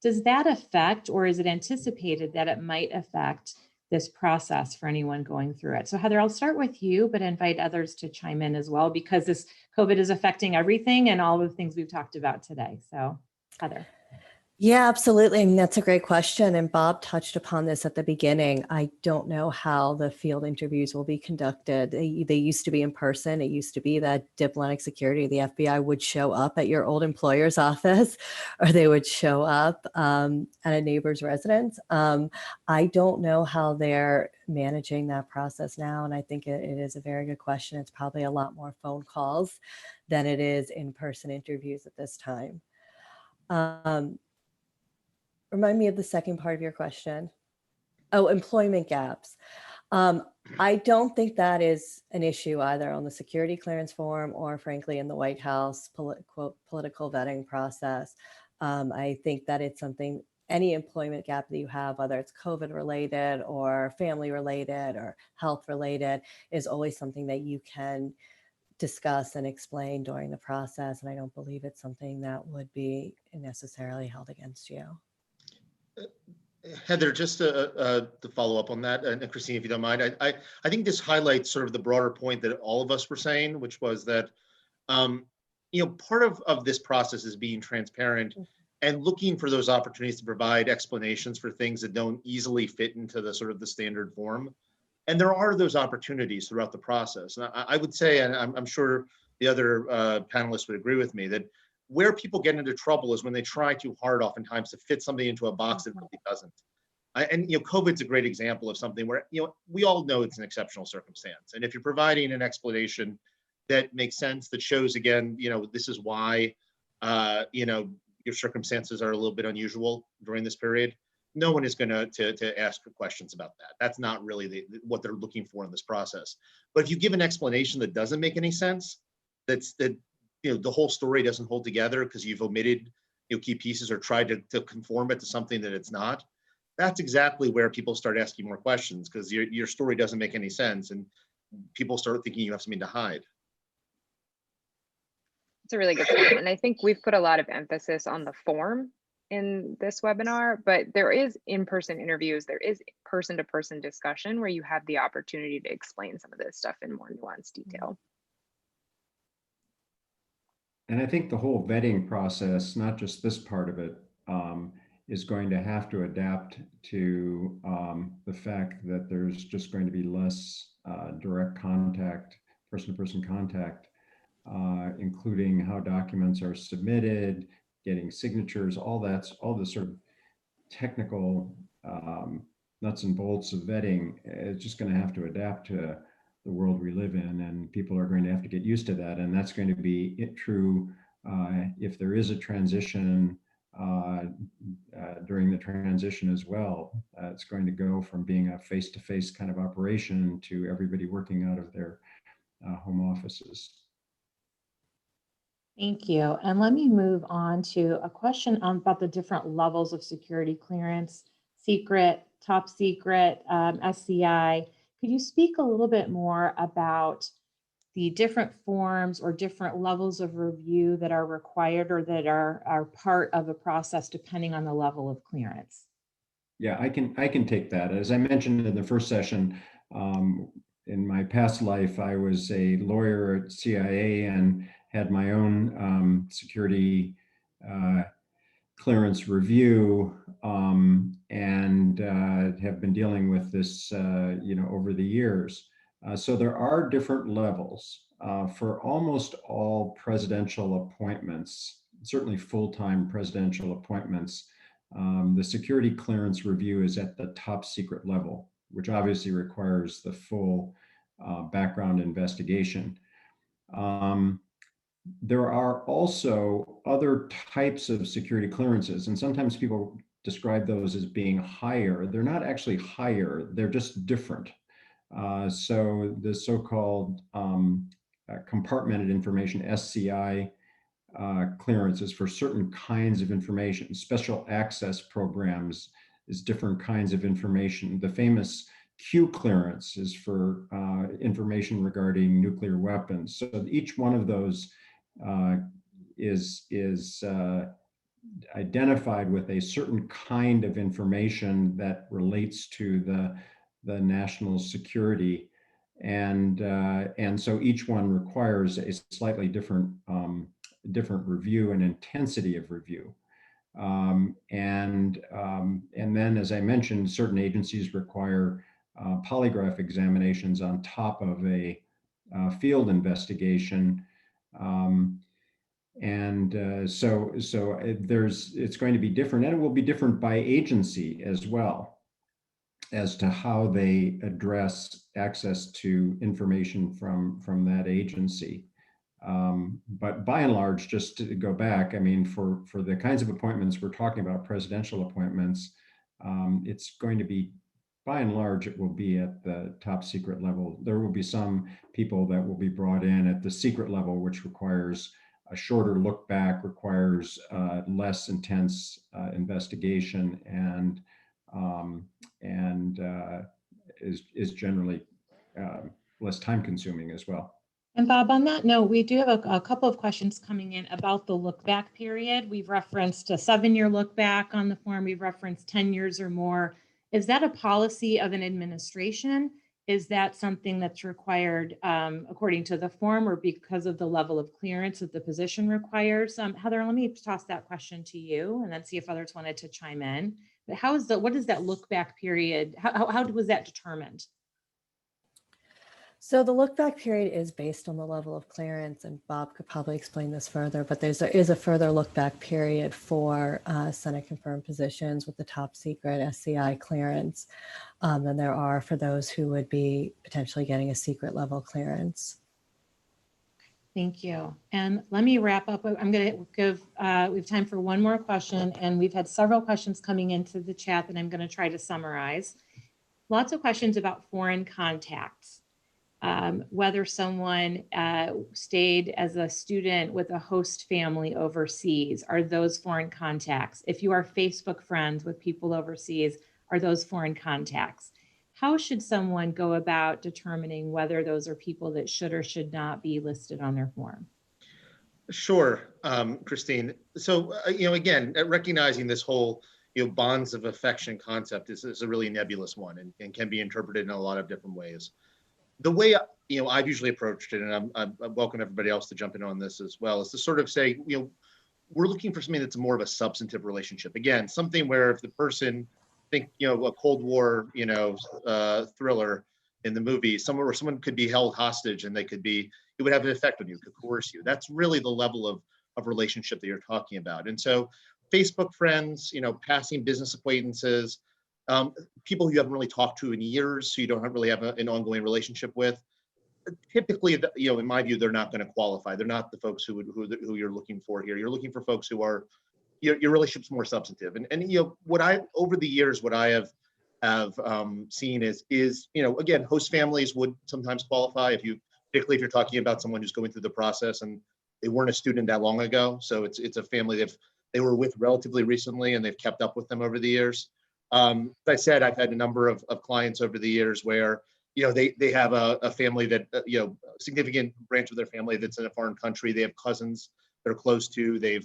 Does that affect, or is it anticipated that it might affect this process for anyone going through it? So Heather, I'll start with you, but invite others to chime in as well, because this COVID is affecting everything and all of the things we've talked about today. So Heather. Yeah, absolutely. I mean, that's a great question. And Bob touched upon this at the beginning. I don't know how the field interviews will be conducted. They used to be in person. It used to be that diplomatic security, the FBI would show up at your old employer's office, or they would show up at a neighbor's residence. I don't know how they're managing that process now. And I think it is a very good question. It's probably a lot more phone calls than it is in-person interviews at this time. Remind me of the second part of your question. Oh, employment gaps. I don't think that is an issue either on the security clearance form or frankly in the White House political vetting process. I think that it's something, any employment gap that you have, whether it's COVID related or family related or health related, is always something that you can discuss and explain during the process. And I don't believe it's something that would be necessarily held against you. Heather, just to follow up on that, and Christine, if you don't mind, I think this highlights sort of the broader point that all of us were saying, which was that, part of this process is being transparent and looking for those opportunities to provide explanations for things that don't easily fit into the sort of the standard form. And there are those opportunities throughout the process. And I would say, and I'm sure the other panelists would agree with me, that where people get into trouble is when they try too hard oftentimes to fit something into a box that really doesn't. And COVID's a great example of something where we all know it's an exceptional circumstance. And if you're providing an explanation that makes sense, that shows again, this is why your circumstances are a little bit unusual during this period, no one is going to ask for questions about that. That's not really what they're looking for in this process. But if you give an explanation that doesn't make any sense, the whole story doesn't hold together because you've omitted key pieces or tried to conform it to something that it's not, that's exactly where people start asking more questions, because your story doesn't make any sense and people start thinking you have something to hide. It's a really good point. And I think we've put a lot of emphasis on the form in this webinar, but there is in-person interviews, there is person-to-person discussion where you have the opportunity to explain some of this stuff in more nuanced detail. And I think the whole vetting process, not just this part of it, is going to have to adapt to the fact that there's just going to be less direct contact, person-to-person contact, including how documents are submitted, getting signatures, all the sort of technical nuts and bolts of vetting. It's just going to have to adapt to the world we live in, and people are going to have to get used to that. And that's going to be true if there is a transition during the transition as well. It's going to go from being a face-to-face kind of operation to everybody working out of their home offices. Thank you. And let me move on to a question about the different levels of security clearance: secret, top secret, SCI. Could you speak a little bit more about the different forms or different levels of review that are required or that are part of a process depending on the level of clearance? Yeah, I can take that. As I mentioned in the first session, in my past life, I was a lawyer at CIA and had my own security clearance review, and have been dealing with this, over the years. So there are different levels for almost all presidential appointments, certainly full-time presidential appointments. The security clearance review is at the top secret level, which obviously requires the full background investigation. There are also other types of security clearances, and sometimes people describe those as being higher. They're not actually higher, they're just different. So the so-called compartmented information, SCI, clearances for certain kinds of information. Special access programs is different kinds of information. The famous Q clearance is for information regarding nuclear weapons. So each one of those is identified with a certain kind of information that relates to the national security, and so each one requires a slightly different review and intensity of review. And then, as I mentioned, certain agencies require polygraph examinations on top of a field investigation. So it's going to be different, and it will be different by agency as well, as to how they address access to information from that agency. But by and large, just to go back, I mean, for the kinds of appointments we're talking about, presidential appointments, it's going to be, by and large, it will be at the top secret level. There will be some people that will be brought in at the secret level, which requires a shorter look back, requires less intense investigation, and is generally less time consuming as well. And Bob, on that note, we do have a couple of questions coming in about the look back period. We've referenced a 7-year look back on the form. We've referenced 10 years or more. Is that a policy of an administration? Is that something that's required according to the form, or because of the level of clearance that the position requires? Heather, let me toss that question to you and then see if others wanted to chime in. But what is that look back period? How was that determined? So the look back period is based on the level of clearance, and Bob could probably explain this further, but there is a further look back period for Senate confirmed positions with the top secret SCI clearance than there are for those who would be potentially getting a secret level clearance. Thank you. And let me wrap up. I'm going to give, we have time for one more question, and we've had several questions coming into the chat that I'm going to try to summarize. Lots of questions about foreign contacts. Whether someone stayed as a student with a host family overseas, are those foreign contacts? If you are Facebook friends with people overseas, are those foreign contacts? How should someone go about determining whether those are people that should or should not be listed on their form? Sure, Christine. So, again, recognizing this whole, bonds of affection concept is a really nebulous one and can be interpreted in a lot of different ways. The way, I've usually approached it, and I welcome everybody else to jump in on this as well, is to sort of say, we're looking for something that's more of a substantive relationship. Again, something where if the person, think, a Cold War, thriller in the movie, somewhere where someone could be held hostage and it would have an effect on you, could coerce you. That's really the level of relationship that you're talking about. And so Facebook friends, passing business acquaintances, people you haven't really talked to in years, so you don't really have an ongoing relationship with. Typically, in my view, they're not going to qualify. They're not the folks who you're looking for here. You're looking for folks who are your relationship's more substantive. And over the years, what I have seen is again, host families would sometimes qualify particularly if you're talking about someone who's going through the process and they weren't a student that long ago. So it's a family they were with relatively recently and they've kept up with them over the years. As I said, I've had a number of clients over the years where, they have a family that, significant branch of their family that's in a foreign country. They have cousins they're close to. They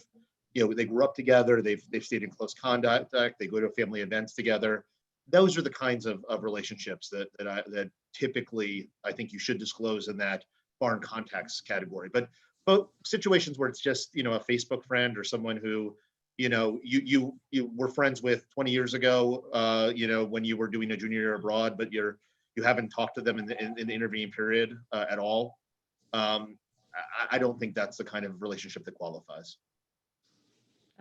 grew up together. They've stayed in close contact. They go to family events together. Those are the kinds of relationships that typically I think you should disclose in that foreign contacts category. But situations where it's just, a Facebook friend or someone who, you were friends with 20 years ago, when you were doing a junior year abroad, but you haven't talked to them in the intervening period at all. I don't think that's the kind of relationship that qualifies.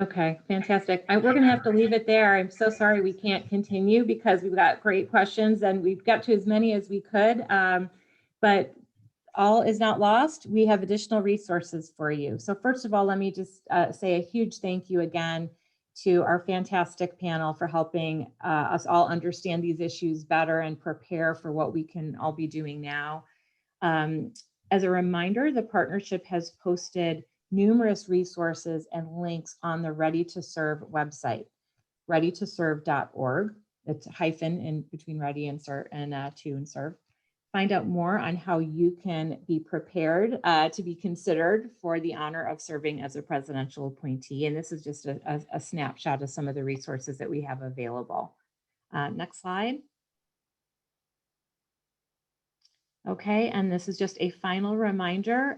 Okay, fantastic. We're going to have to leave it there. I'm so sorry we can't continue because we've got great questions and we've got to as many as we could. But all is not lost. We have additional resources for you. So first of all, let me just say a huge thank you again to our fantastic panel for helping us all understand these issues better and prepare for what we can all be doing now. As a reminder, the partnership has posted numerous resources and links on the Ready to Serve website, readytoserve.org. It's hyphen in between ready and serve and to and serve. Find out more on how you can be prepared to be considered for the honor of serving as a presidential appointee. And this is just a snapshot of some of the resources that we have available. Next slide. Okay, and this is just a final reminder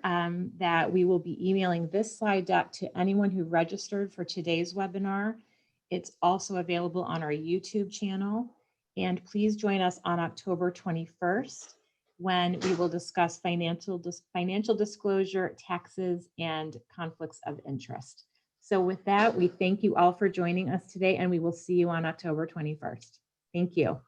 that we will be emailing this slide deck to anyone who registered for today's webinar. It's also available on our YouTube channel. And please join us on October 21st when we will discuss financial disclosure, taxes, and conflicts of interest. So with that, we thank you all for joining us today, and we will see you on October 21st. Thank you.